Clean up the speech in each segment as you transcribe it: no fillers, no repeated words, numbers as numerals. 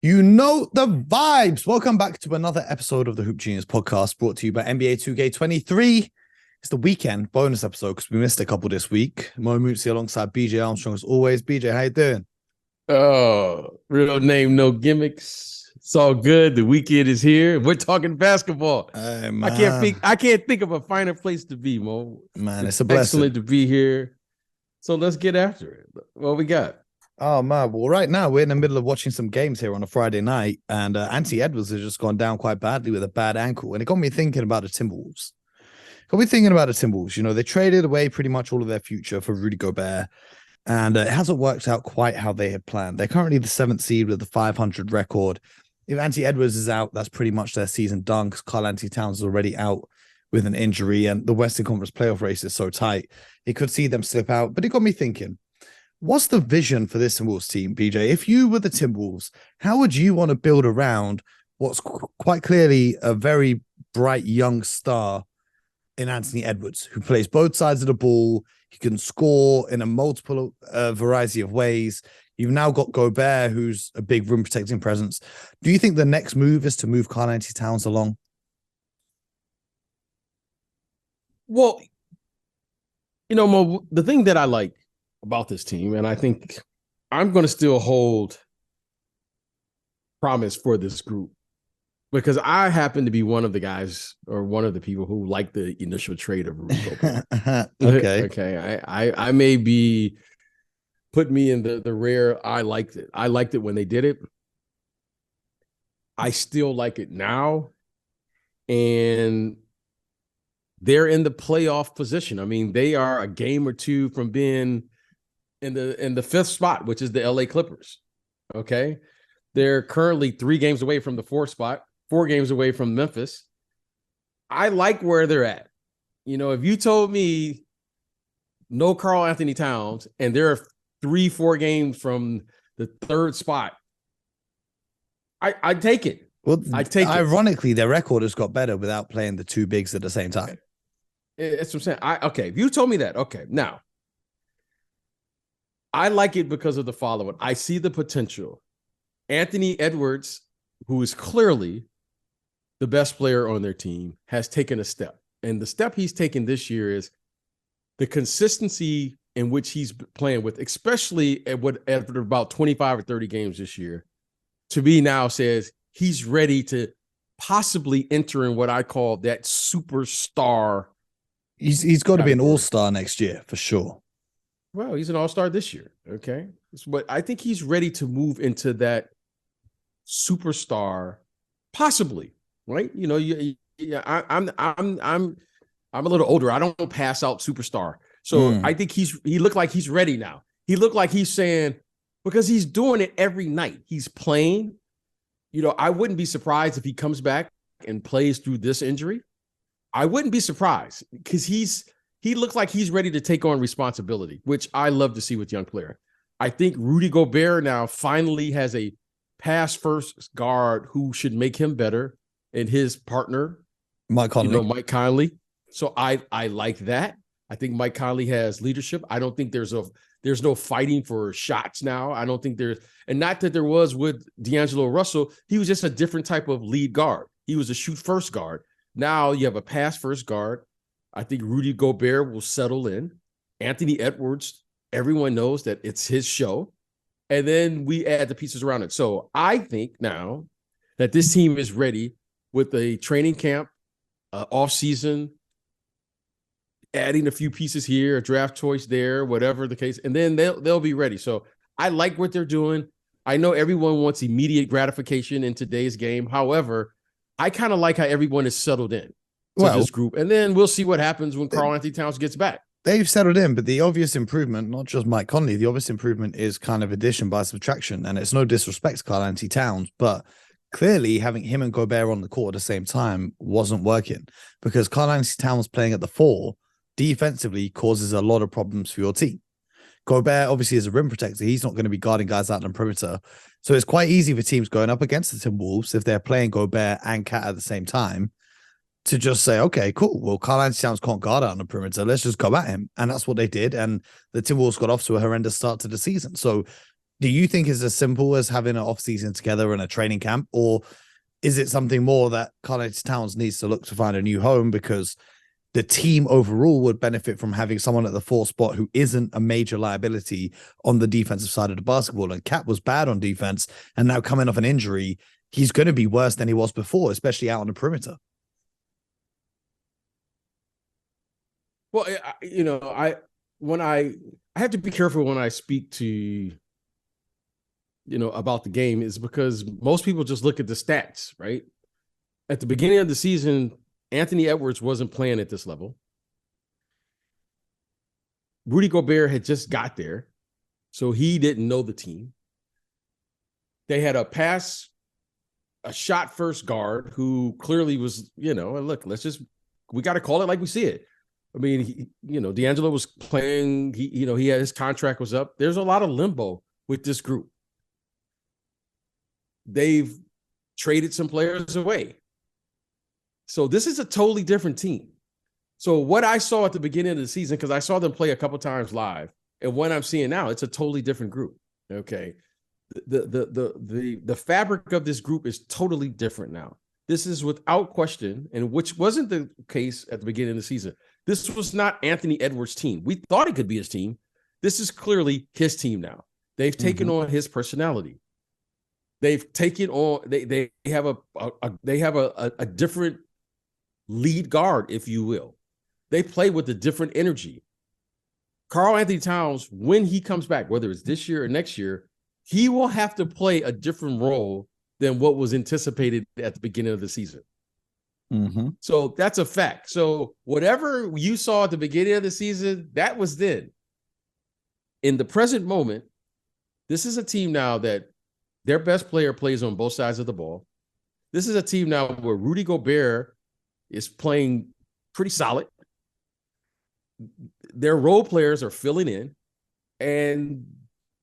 You know the vibes. Welcome back to another episode of the Hoop Genius podcast brought to you by NBA 2K23. It's the weekend bonus episode because we missed a couple this week. Mo Mootsie alongside BJ Armstrong as always. BJ, how you doing? Oh, real name, no gimmicks. It's all good. The weekend is here. We're talking basketball. Hey, I can't think of a finer place to be, Mo. Man, it's a blessing. Excellent to be here. So let's get after it. What we got? Oh, man. Well, right now we're in the middle of watching some games here on a Friday night, and Anthony Edwards has just gone down quite badly with a bad ankle, and it got me thinking about the Timberwolves. You know, they traded away pretty much all of their future for Rudy Gobert, and it hasn't worked out quite how they had planned. They're currently the 7th seed with a 500 record. If Anthony Edwards is out, that's pretty much their season done because Karl-Anthony Towns is already out with an injury, and the Western Conference playoff race is so tight. It could see them slip out, but it got me thinking. What's the vision for this Timberwolves team, BJ? If you were the Timberwolves, how would you want to build around what's quite clearly a very bright young star in Anthony Edwards, who plays both sides of the ball? He can score in a multiple variety of ways. You've now got Gobert, who's a big rim protecting presence. Do you think the next move is to move Karl-Anthony Towns along? Well, Mo, the thing that I like about this team, and I think I'm going to still hold promise for this group because I happen to be one of the guys or one of the people who like the initial trade of Rudy Gobert. Okay. I may be put me in the rare. I liked it. I liked it when they did it. I still like it now, and they're in the playoff position. I mean, they are a game or two from being in the 5th spot, which is the LA Clippers. Okay. They're currently 3 games away from the 4th spot, 4 games away from Memphis. I like where they're at. You know, if you told me no Karl-Anthony Towns and there are 3-4 games from the 3rd spot, I'd take it. Well, ironically, their record has got better without playing the 2 bigs at the same time. That's what I'm saying. Okay, if you told me that, okay. Now, I like it because of the following. I see the potential. Anthony Edwards, who is clearly the best player on their team, has taken a step. And the step he's taken this year is the consistency in which he's playing with, especially after about 25 or 30 games this year, to me now says he's ready to possibly enter in what I call that superstar. He's got to be an all-star next year for sure. Well, he's an all-star this year. Okay. But I think he's ready to move into that superstar, possibly, right? You know, I'm a little older. I don't pass out superstar. So I think he looked like he's ready now. He looked like he's saying, because he's doing it every night. He's playing. You know, I wouldn't be surprised if he comes back and plays through this injury. I wouldn't be surprised because he looks like he's ready to take on responsibility, which I love to see with young player. I think Rudy Gobert now finally has a pass-first guard who should make him better, and his partner, Mike Conley. Mike Conley. So I like that. I think Mike Conley has leadership. I don't think there's no fighting for shots now. I don't think there's, and not that there was with D'Angelo Russell. He was just a different type of lead guard. He was a shoot-first guard. Now you have a pass-first guard. I think Rudy Gobert will settle in. Anthony Edwards, everyone knows that it's his show. And then we add the pieces around it. So I think now that this team is ready with a training camp, off-season, adding a few pieces here, a draft choice there, whatever the case, and then they'll be ready. So I like what they're doing. I know everyone wants immediate gratification in today's game. However, I kind of like how everyone is settled in to this group. And then we'll see what happens when Karl-Anthony Towns gets back. They've settled in, but the obvious improvement, not just Mike Conley, the obvious improvement is kind of addition by subtraction. And it's no disrespect to Karl-Anthony Towns, but clearly having him and Gobert on the court at the same time wasn't working because Karl-Anthony Towns playing at the 4 defensively causes a lot of problems for your team. Gobert obviously is a rim protector. He's not going to be guarding guys out on the perimeter. So it's quite easy for teams going up against the Timberwolves if they're playing Gobert and Cat at the same time to just say, okay, cool. Well, Karl-Anthony Towns can't guard out on the perimeter. Let's just go at him. And that's what they did. And the Timberwolves got off to a horrendous start to the season. So do you think it's as simple as having an offseason together and a training camp, or is it something more that Karl-Anthony Towns needs to look to find a new home because the team overall would benefit from having someone at the 4 spot who isn't a major liability on the defensive side of the basketball? And Cat was bad on defense, and now coming off an injury, he's going to be worse than he was before, especially out on the perimeter. Well, I have to be careful when I speak to, about the game, is because most people just look at the stats, right? At the beginning of the season, Anthony Edwards wasn't playing at this level. Rudy Gobert had just got there, so he didn't know the team. They had a shot first guard who clearly was, look, we got to call it like we see it. I mean, D'Angelo was playing, he had his contract was up. There's a lot of limbo with this group. They've traded some players away. So this is a totally different team. So what I saw at the beginning of the season, because I saw them play a couple times live, and what I'm seeing now, it's a totally different group. Okay. The fabric of this group is totally different now. This is without question, and which wasn't the case at the beginning of the season. This was not Anthony Edwards' team. We thought it could be his team. This is clearly his team now. They've taken on his personality. They've taken on, they have a different lead guard, if you will. They play with a different energy. Karl-Anthony Towns, when he comes back, whether it's this year or next year, he will have to play a different role than what was anticipated at the beginning of the season. So that's a fact. So whatever you saw at the beginning of the season, that was then. In the present moment, this is a team now that their best player plays on both sides of the ball. This is a team now where Rudy Gobert is playing pretty solid. Their role players are filling in, and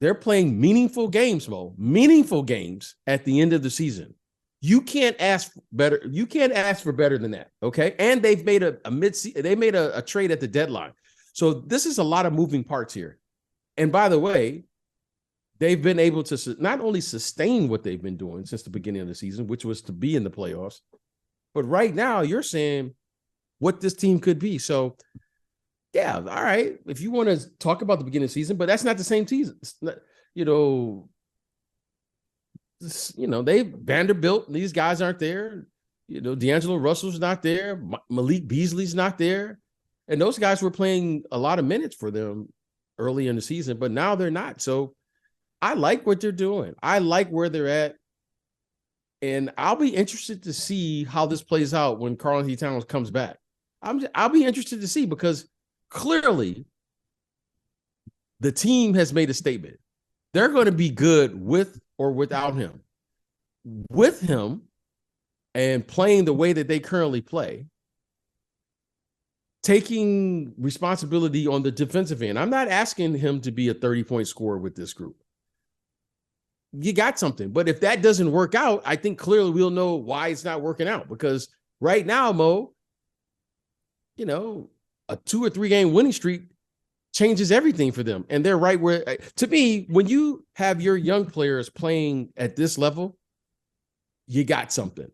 they're playing meaningful games, Mo. Meaningful games at the end of the season. You can't ask better. You can't ask for better than that. Okay. And they've made a trade at the deadline. So this is a lot of moving parts here. And by the way, they've been able to not only sustain what they've been doing since the beginning of the season, which was to be in the playoffs, but right now you're saying what this team could be. So yeah, all right. If you want to talk about the beginning of the season, but that's not the same season. Vanderbilt, these guys aren't there. D'Angelo Russell's not there. Malik Beasley's not there. And those guys were playing a lot of minutes for them early in the season, but now they're not. So I like what they're doing. I like where they're at. And I'll be interested to see how this plays out when Karl-Anthony Towns comes back. I'll be interested to see, because clearly the team has made a statement. They're going to be good with or without him. With him and playing the way that they currently play, taking responsibility on the defensive end. I'm not asking him to be a 30-point scorer with this group. You got something. But if that doesn't work out, I think clearly we'll know why it's not working out. Because right now, Mo, a 2 or 3 game winning streak changes everything for them. And they're right where, to me, when you have your young players playing at this level, you got something.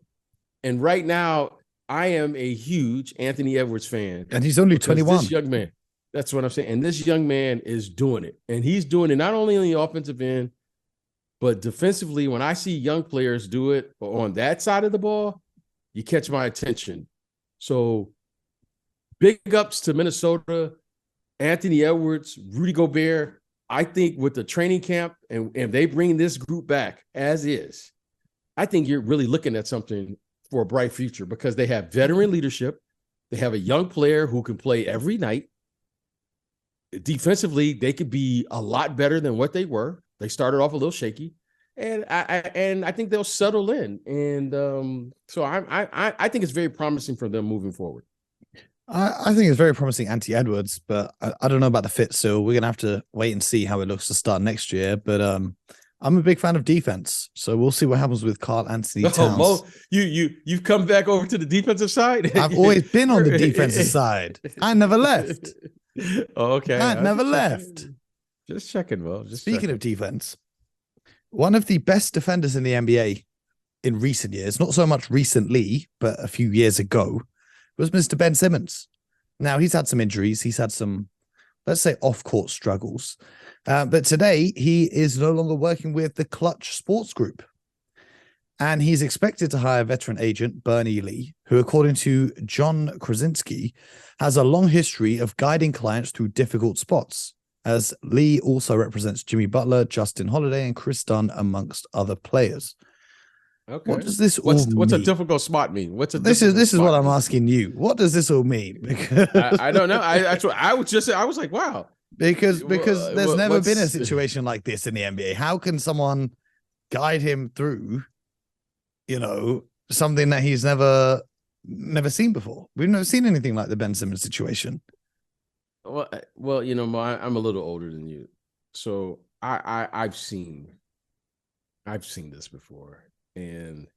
And right now, I am a huge Anthony Edwards fan. And he's only 21. This young man, that's what I'm saying. And this young man is doing it. And he's doing it not only on the offensive end, but defensively. When I see young players do it on that side of the ball, you catch my attention. So big ups to Minnesota, Anthony Edwards, Rudy Gobert. I think with the training camp and they bring this group back as is, I think you're really looking at something for a bright future, because they have veteran leadership. They have a young player who can play every night. Defensively, they could be a lot better than what they were. They started off a little shaky, and I think they'll settle in. And so I think it's very promising for them moving forward. I think it's very promising, Anthony Edwards, but I don't know about the fit still. We're going to have to wait and see how it looks to start next year. But I'm a big fan of defense, so we'll see what happens with Karl-Anthony Towns. Mo, you've come back over to the defensive side? I've always been on the defensive side. I never left. Oh, okay. I never left. Just checking, Mo. Speaking of defense, one of the best defenders in the NBA in recent years, not so much recently, but a few years ago, was Mr. Ben Simmons. Now, he's had some injuries. He's had some, let's say, off-court struggles. But today, he is no longer working with the Klutch Sports Group. And he's expected to hire veteran agent Bernie Lee, who, according to John Krasinski, has a long history of guiding clients through difficult spots, as Lee also represents Jimmy Butler, Justin Holiday, and Chris Dunn, amongst other players. Okay. What does this what's all mean? a difficult spot mean? This is what I'm asking you. What does this all mean? Because I don't know. I was like, wow. Because there's never been a situation like this in the NBA. How can someone guide him through, something that he's never seen before? We've never seen anything like the Ben Simmons situation. Well, I'm a little older than you, so I've seen this before. And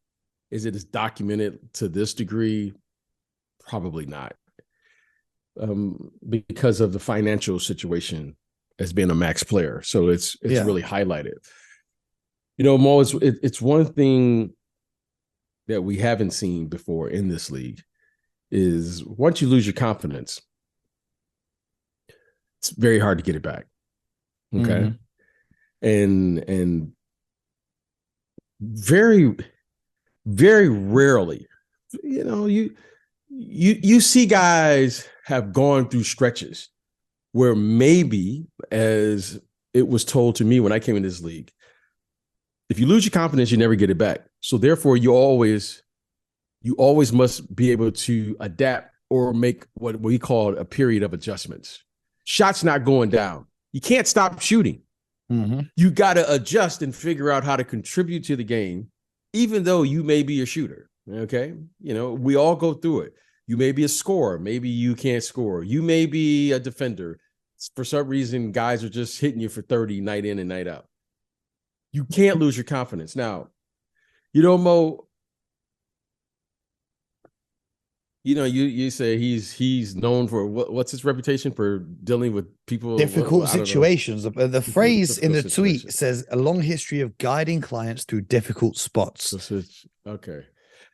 is it as documented to this degree? Probably not. Because of the financial situation as being a max player. So it's really highlighted. Mo, it's one thing that we haven't seen before in this league is once you lose your confidence, it's very hard to get it back. Okay. Mm-hmm. And very, very rarely, you see guys have gone through stretches where maybe, as it was told to me when I came in this league, if you lose your confidence, you never get it back. So therefore, you always must be able to adapt or make what we call a period of adjustments. Shots not going down. You can't stop shooting. Mm-hmm. You got to adjust and figure out how to contribute to the game, even though you may be a shooter. Okay. We all go through it. You may be a scorer. Maybe you can't score. You may be a defender. For some reason, guys are just hitting you for 30 night in and night out. You can't lose your confidence. Now, Mo, you say he's known for what's his reputation for dealing with people difficult situations. The phrase in the tweet says a long history of guiding clients through difficult spots. Okay,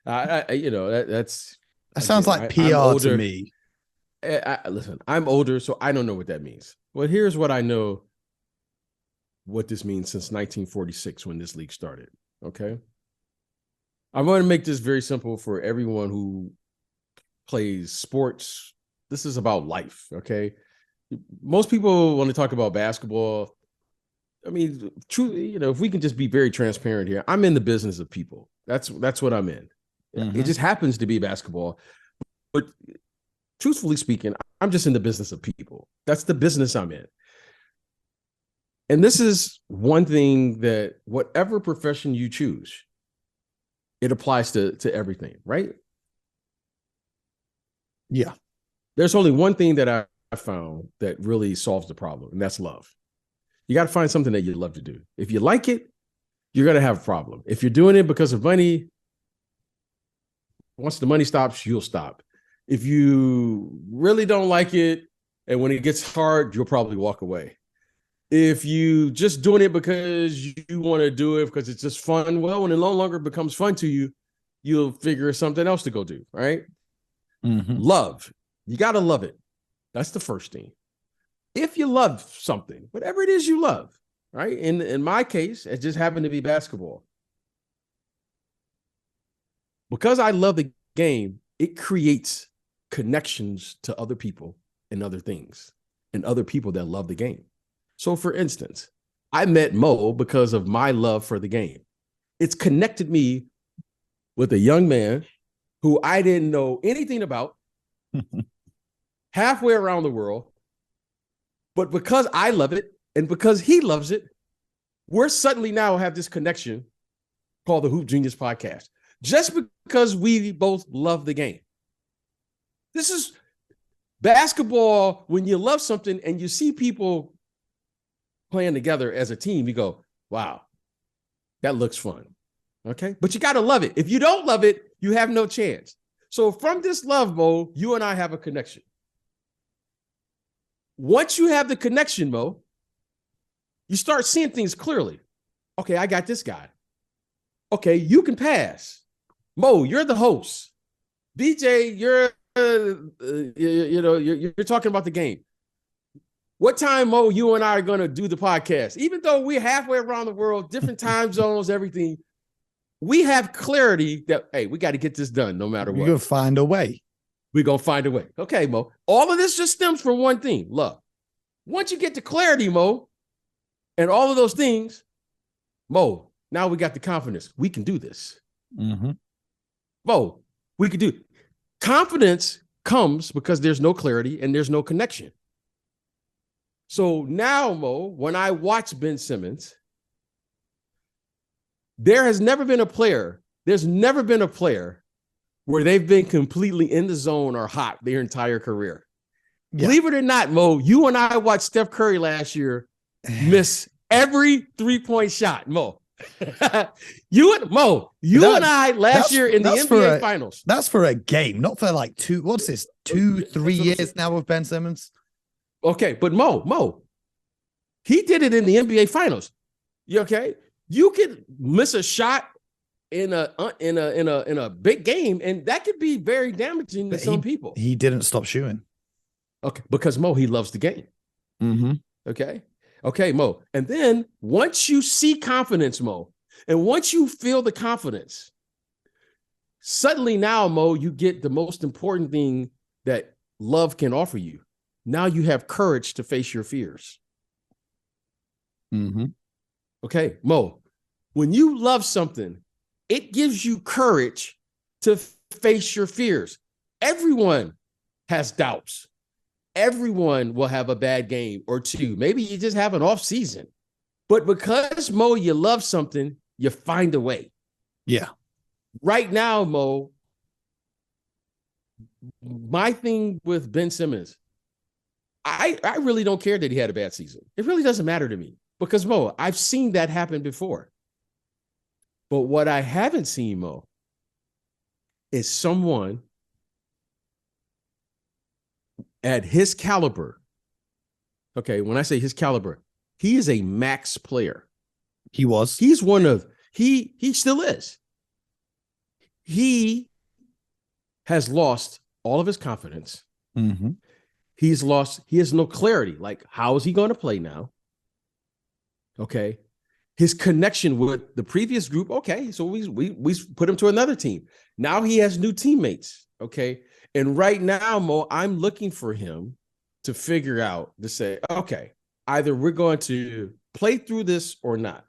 that sounds like PR to me. Listen, I'm older, so I don't know what that means. Well, here's what I know. What this means since 1946 when this league started. Okay, I'm going to make this very simple for everyone who plays sports. This is about life. Okay. Most people want to talk about basketball. I mean, truly, if we can just be very transparent here, I'm in the business of people. That's what I'm in. Mm-hmm. It just happens to be basketball, but truthfully speaking, I'm just in the business of people. That's the business I'm in. And this is one thing that whatever profession you choose, it applies to everything, right? Yeah. There's only one thing that I found that really solves the problem, and that's love. You got to find something that you love to do. If you like it, you're going to have a problem. If you're doing it because of money, once the money stops, you'll stop. If you really don't like it, and when it gets hard, you'll probably walk away. If you just doing it because you want to do it because it's just fun, well, when it no longer becomes fun to you, you'll figure something else to go do, right? Mm-hmm. Love. You got to love it. That's the first thing. If you love something, whatever it is you love, right? In my case, it just happened to be basketball. Because I love the game, it creates connections to other people and other things and other people that love the game. So for instance, I met Mo because of my love for the game. It's connected me with a young man who I didn't know anything about, halfway around the world. But because I love it and because he loves it, we're suddenly now have this connection called the Hoop Genius Podcast, just because we both love the game. This is basketball. When you love something and you see people playing together as a team, you go, wow, that looks fun. Okay. But you got to love it. If you don't love it, you have no chance. So from this love, Mo, you and I have a connection. Once you have the connection, Mo, you start seeing things clearly. Okay, I got this guy. Okay, you can pass. Mo, you're the host. BJ, you're you're talking about the game. What time, Mo, you and I are going to do the podcast? Even though we're halfway around the world, different time zones, everything, we have clarity that, hey, we got to get this done no matter what. We're going to find a way. We're going to find a way. Okay, Mo. All of this just stems from one thing, love. Once you get to clarity, Mo, and all of those things, Mo, now we got the confidence. We can do this. Mm-hmm. Mo, we can do it. Confidence comes because there's no clarity and there's no connection. So now, Mo, when I watch Ben Simmons, there's never been a player where they've been completely in the zone or hot their entire career. Yeah. Believe it or not, Mo, you and I watched Steph Curry last year miss every three-point shot, Mo. you and I last year in the NBA Finals. That's for a game, not for like 3 years now with Ben Simmons. Okay, but Mo, he did it in the NBA Finals. You okay? You could miss a shot in a big game, and that could be very damaging to some people. He didn't stop shooting. Okay, because Mo, he loves the game. Mm-hmm. Okay, Mo. And then once you see confidence, Mo, and once you feel the confidence, suddenly now, Mo, you get the most important thing that love can offer you. Now you have courage to face your fears. Mm-hmm. Okay, Mo, when you love something, it gives you courage to face your fears. Everyone has doubts. Everyone will have a bad game or two. Maybe you just have an off season. But because, Mo, you love something, you find a way. Yeah. Right now, Mo, my thing with Ben Simmons, I really don't care that he had a bad season. It really doesn't matter to me because, Mo, I've seen that happen before. But what I haven't seen, Mo, is someone at his caliber. Okay, when I say his caliber, he is a max player. He was. He's one of, he still is. He has lost all of his confidence. Mm-hmm. He has no clarity. Like, how is he going to play now? Okay. His connection with the previous group. Okay. So we put him to another team. Now he has new teammates. Okay. And right now, Mo, I'm looking for him to figure out to say, okay, either we're going to play through this or not.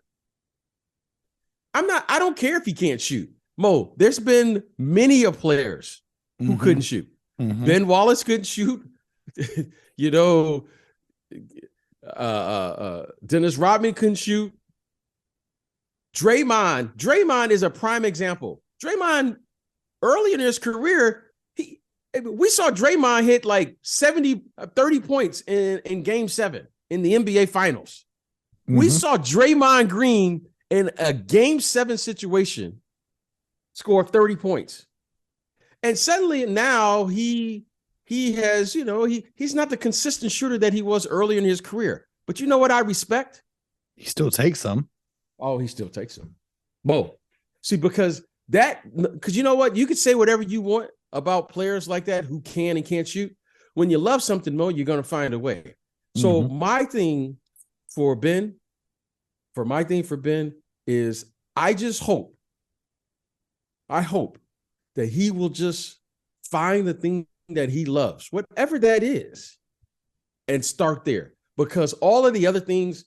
I don't care if he can't shoot. Mo, there's been many of players who couldn't shoot. Mm-hmm. Ben Wallace couldn't shoot. Dennis Rodman couldn't shoot. Draymond is a prime example. Draymond, early in his career, we saw Draymond hit like 30 points in Game 7 in the NBA Finals. Mm-hmm. We saw Draymond Green in a Game 7 situation score 30 points. And suddenly now he has, he's not the consistent shooter that he was earlier in his career. But you know what I respect? He still takes them. Oh, he still takes them. Whoa. See, because you know what? You could say whatever you want about players like that who can and can't shoot. When you love something, Mo, you're going to find a way. So my thing for Ben is I hope that he will just find the thing that he loves, whatever that is, and start there. Because all of the other things,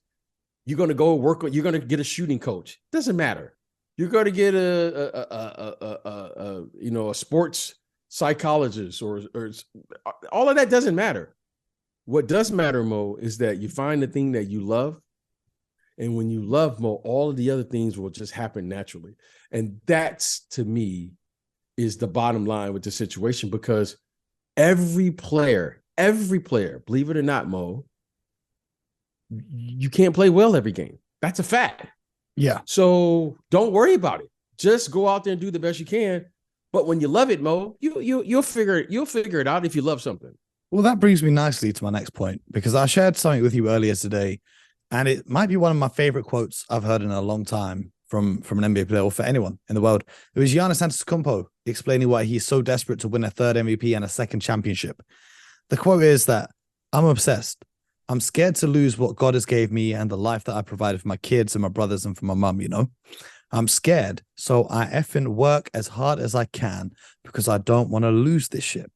you're going to go work on, you're going to get a shooting coach. Doesn't matter. You're going to get a sports psychologist or all of that doesn't matter. What does matter, Mo, is that you find the thing that you love. And when you love, Mo, all of the other things will just happen naturally. And that's, to me, is the bottom line with the situation, because every player, believe it or not, Mo, you can't play well every game. That's a fact. Yeah. So don't worry about it. Just go out there and do the best you can. But when you love it, Mo, you'll figure it out if you love something. Well, that brings me nicely to my next point, because I shared something with you earlier today And it might be one of my favorite quotes I've heard in a long time from an NBA player or for anyone in the world. It was Giannis Antetokounmpo explaining why he's so desperate to win a third MVP and a second championship. The quote is that I'm obsessed. I'm scared to lose what God has gave me and the life that I provided for my kids and my brothers and for my mum, you know? I'm scared, so I effing work as hard as I can because I don't want to lose this shit.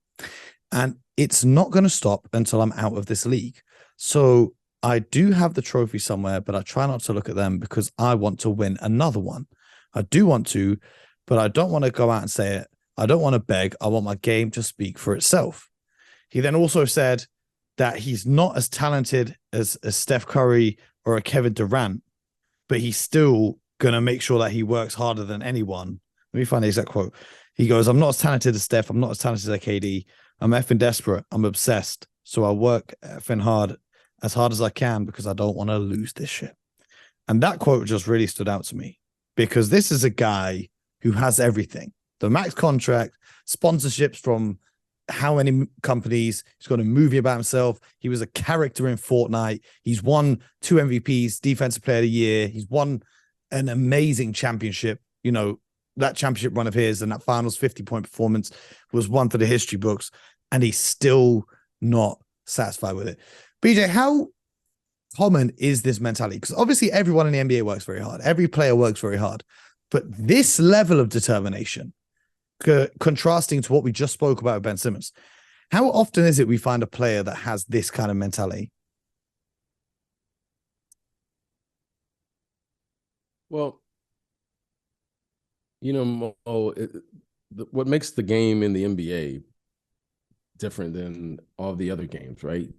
And it's not going to stop until I'm out of this league. So I do have the trophy somewhere, but I try not to look at them because I want to win another one. I do want to, but I don't want to go out and say it. I don't want to beg. I want my game to speak for itself. He then also said that he's not as talented as Steph Curry or a Kevin Durant, but he's still going to make sure that he works harder than anyone. Let me find the exact quote. He goes, I'm not as talented as Steph. I'm not as talented as KD. I'm effing desperate. I'm obsessed. So I work effing hard as I can because I don't want to lose this shit. And that quote just really stood out to me because this is a guy who has everything. The max contract, sponsorships from how many companies. He's got a movie about himself. He was a character in Fortnite. He's won 2 MVPs, Defensive Player of the Year. He's won an amazing championship. You know, that championship run of his and that finals 50-point performance was one for the history books. And he's still not satisfied with it. BJ, how common is this mentality? Because obviously everyone in the NBA works very hard. Every player works very hard. But this level of determination, contrasting to what we just spoke about with Ben Simmons, how often is it we find a player that has this kind of mentality? Well, you know, Mo, what makes the game in the NBA different than all the other games, right?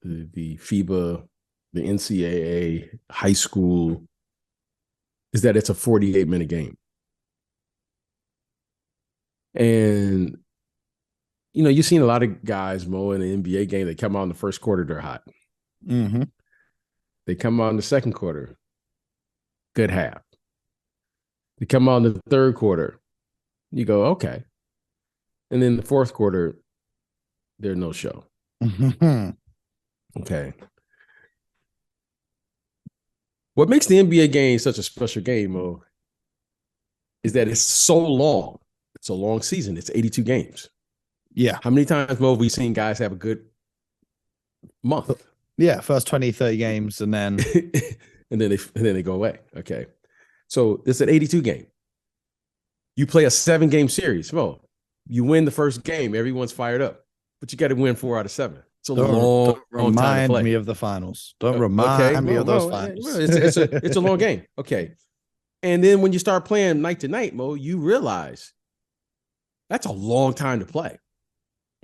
The FIBA, the NCAA, high school, is that it's a 48-minute game. And, you know, you've seen a lot of guys, Mo, in the NBA game, they come out in the first quarter, they're hot. Mm-hmm. They come out in the second quarter, good half. They come out in the third quarter, you go, okay. And then the fourth quarter, they're no show. Mm-hmm. Okay. What makes the NBA game such a special game, Mo, is that it's so long. It's a long season. It's 82 games. Yeah. How many times, Mo, have we seen guys have a good month? Yeah, first 20, 30 games, and then and then they go away. Okay. So it's an 82 game. You play a 7-game series. Mo, you win the first game, everyone's fired up. But you got to win 4 out of 7. It's a long time to play. Me of the finals. Don't remind me of those finals. It's a long game. Okay. And then when you start playing night to night, Mo, you realize that's a long time to play.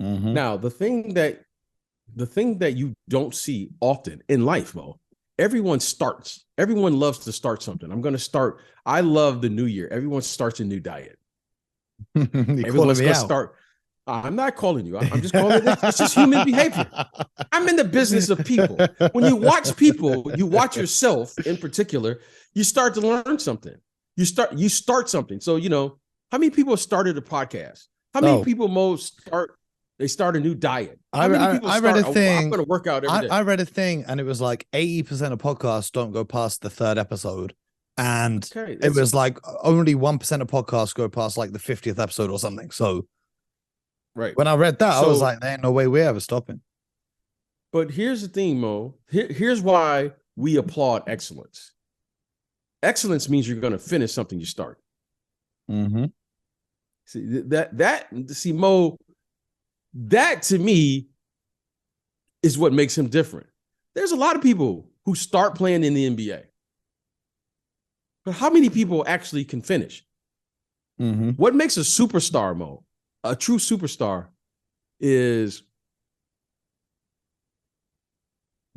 Mm-hmm. Now, the thing that you don't see often in life, Mo, everyone starts. Everyone loves to start something. I'm going to start. I love the new year. Everyone starts a new diet. Everyone's going to start. I'm not calling you. I'm just calling it. It's just human behavior. I'm in the business of people. When you watch people, you watch yourself in particular, you start to learn something. You start something. So, you know, how many people started a podcast? How many people start a new diet? How many people read a thing. I'm going to work out every day. I read a thing and it was like 80% of podcasts don't go past the 3rd episode. And it was like only 1% of podcasts go past like the 50th episode or something. So right. When I read that, I was like, there ain't no way we're ever stopping. But here's the thing, Mo. Here's why we applaud excellence. Excellence means you're going to finish something you start. Mm-hmm. See, Mo, that to me is what makes him different. There's a lot of people who start playing in the NBA. But how many people actually can finish? Mm-hmm. What makes a superstar, Mo? A true superstar is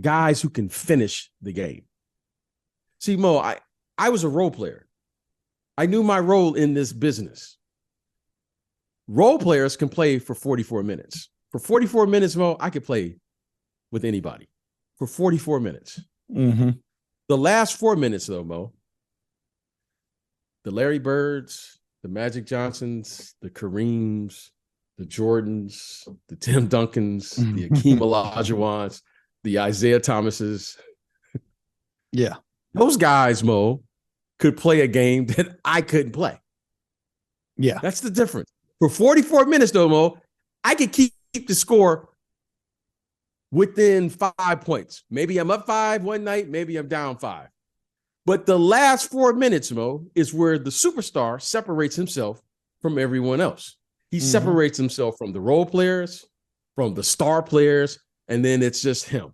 guys who can finish the game. See, Mo, I was a role player. I knew my role in this business. Role players can play for 44 minutes. For 44 minutes, Mo, I could play with anybody. For 44 minutes. Mm-hmm. The last 4 minutes, though, Mo, the Larry Birds, the Magic Johnsons, the Kareems, the Jordans, the Tim Duncans, the Akeem Olajuwons, the Isaiah Thomases, Yeah. Those guys, Mo, could play a game that I couldn't play. Yeah. That's the difference. For 44 minutes, though, Mo, I could keep the score within 5 points. Maybe I'm up 5 one night, maybe I'm down 5. But the last 4 minutes, Mo, is where the superstar separates himself from everyone else. He separates himself from the role players, from the star players, and then it's just him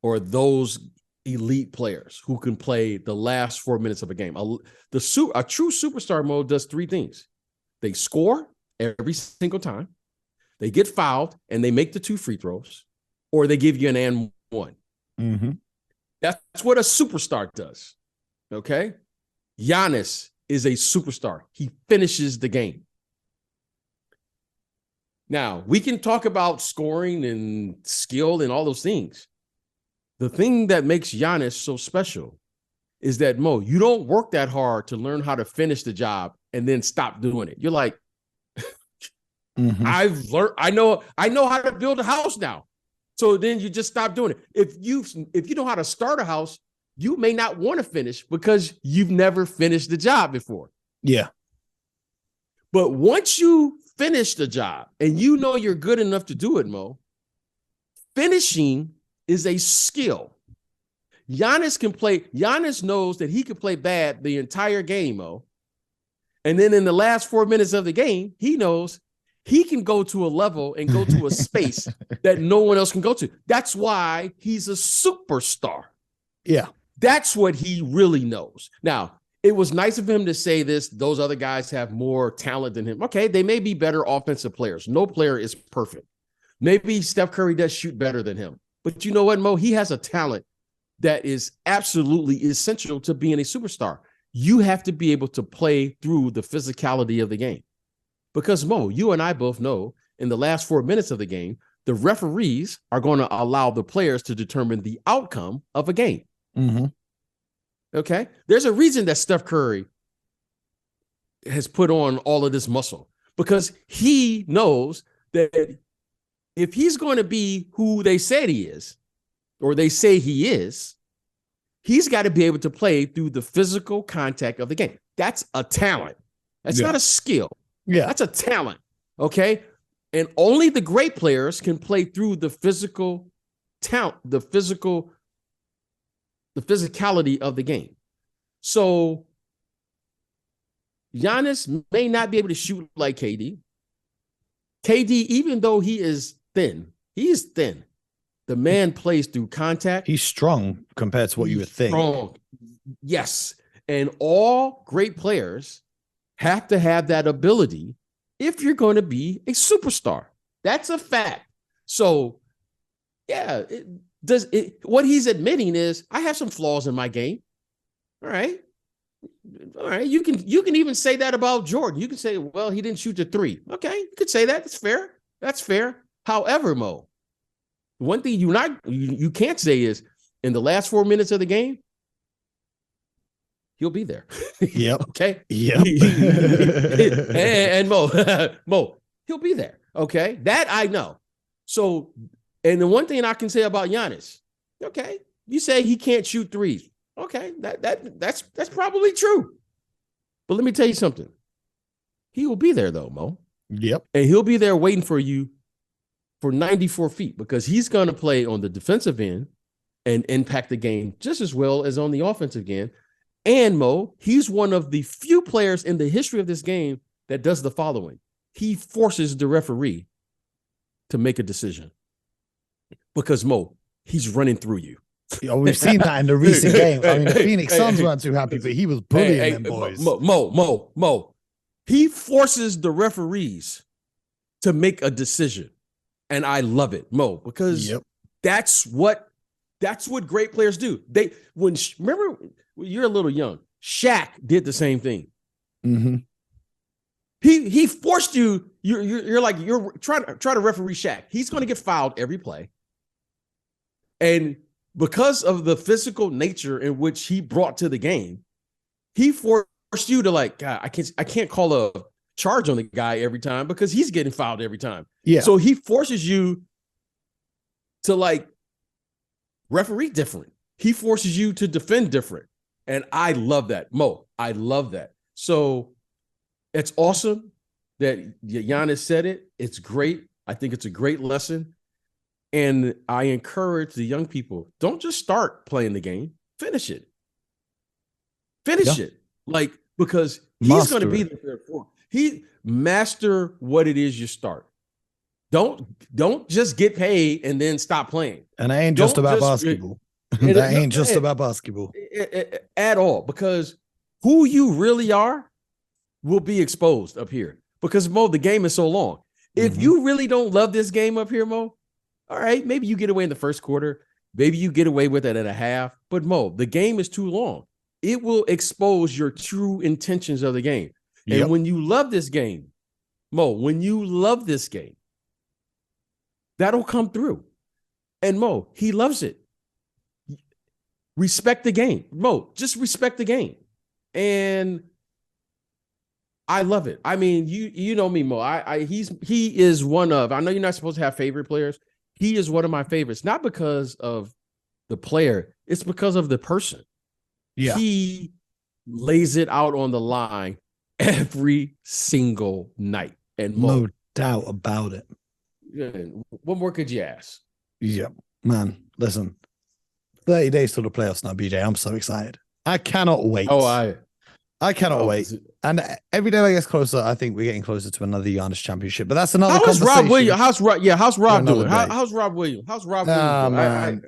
or those elite players who can play the last 4 minutes of a game. A true superstar mode does 3 things. They score every single time, they get fouled, and they make the 2 free throws, or they give you an and one. That's what a superstar does, okay? Giannis is a superstar. He finishes the game. Now, we can talk about scoring and skill and all those things. The thing that makes Giannis so special is that, Mo, you don't work that hard to learn how to finish the job and then stop doing it. You're like, I've learned, I know how to build a house now. So then you just stop doing it. If you know how to start a house, you may not want to finish because you've never finished the job before. Yeah. But once you finish the job and you know you're good enough to do it, Mo, finishing is a skill. Giannis knows that he can play bad the entire game, Mo. And then in the last 4 minutes of the game, he knows he can go to a level and go to a space that no one else can go to. That's why he's a superstar. Yeah. That's what he really knows. Now, it was nice of him to say this. Those other guys have more talent than him. Okay, they may be better offensive players. No player is perfect. Maybe Steph Curry does shoot better than him. But you know what, Mo? He has a talent that is absolutely essential to being a superstar. You have to be able to play through the physicality of the game. Because, Mo, you and I both know in the last 4 minutes of the game, the referees are going to allow the players to determine the outcome of a game. Okay? There's a reason that Steph Curry has put on all of this muscle, because he knows that if he's going to be who they said he is, or they say he is, he's got to be able to play through the physical contact of the game. That's a talent. That's not a skill. Yeah. That's a talent. Okay. And only the great players can play through the physical talent, the physicality of the game. So Giannis may not be able to shoot like KD. KD, even though he is thin, the man plays through contact. He's strong compared to what you would think. Strong. Yes. And all great players have to have that ability if you're going to be a superstar. That's a fact. So, yeah, what he's admitting is, I have some flaws in my game. All right. You can even say that about Jordan. You can say, well, he didn't shoot the 3. Okay, you could say that. That's fair. However, Mo, one thing you can't say is, in the last 4 minutes of the game, he'll be there. Yep. Okay. Yep. and Mo, he'll be there. Okay. That I know. So, and the one thing I can say about Giannis, okay, you say he can't shoot 3s. Okay, that's probably true. But let me tell you something. He will be there though, Mo. Yep. And he'll be there waiting for you for 94 feet, because he's going to play on the defensive end and impact the game just as well as on the offensive end. And Mo, he's one of the few players in the history of this game that does the following. He forces the referee to make a decision, because Mo, he's running through you. Oh, we've seen that in the recent game. I mean, the Phoenix Suns weren't too happy, but he was bullying them boys. Mo. He forces the referees to make a decision. And I love it, Mo, because that's what great players do. Remember, you're a little young. Shaq did the same thing. He forced you. You're trying to referee Shaq. He's going to get fouled every play. And because of the physical nature in which he brought to the game, he forced you to, like, God, I can't call a charge on the guy every time because he's getting fouled every time. Yeah. So he forces you to, like, referee different. he forces you to defend different. And I love that. Mo, I love that. So it's awesome that Giannis said it. It's great. I think it's a great lesson. And I encourage the young people, don't just start playing the game, finish it. Finish it. Like, because he's going to be there for he master what it is you start. Don't just get paid and then stop playing. And it ain't just about basketball. That ain't just about basketball at all, because who you really are will be exposed up here, because Mo, the game is so long. If you really don't love this game up here, Mo, all right, maybe you get away in the first quarter, maybe you get away with it at a half, but Mo, the game is too long. It will expose your true intentions of the game. And when you love this game, Mo, when you love this game, that'll come through. And Mo, he loves it. Respect the game. Mo, just respect the game. And I love it. I mean, you know me, Mo. He is one of, I know you're not supposed to have favorite players. He is one of my favorites, not because of the player, it's because of the person. Yeah. He lays it out on the line every single night. And Mo, no doubt about it. What more could you ask? Yeah, man, listen. 30 days till the playoffs now, BJ. I'm so excited. I cannot wait. I cannot wait. And every day I get closer, I think we're getting closer to another Giannis championship. But that's another conversation. Rob Williams? How's Rob doing? How's Rob Williams? How's Rob Williams? Man.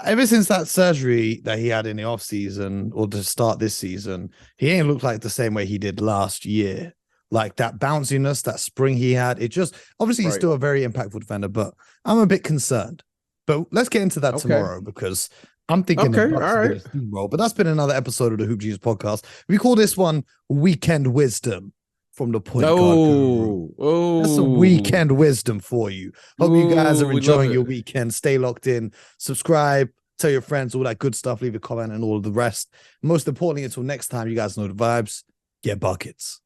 Ever since that surgery that he had in the offseason, or to start this season, he ain't looked like the same way he did last year. Like that bounciness, that spring he had. It just, obviously he's still a very impactful defender, but I'm a bit concerned. But let's get into that tomorrow, because I'm thinking the Bucks steamroll. But that's been another episode of the Hoop Genius podcast. We call this one Weekend Wisdom from the point guard guru. That's a weekend wisdom for you. Hope you guys are enjoying your weekend. Stay locked in. Subscribe. Tell your friends, all that good stuff. Leave a comment and all of the rest. Most importantly, until next time, you guys know the vibes. Get buckets.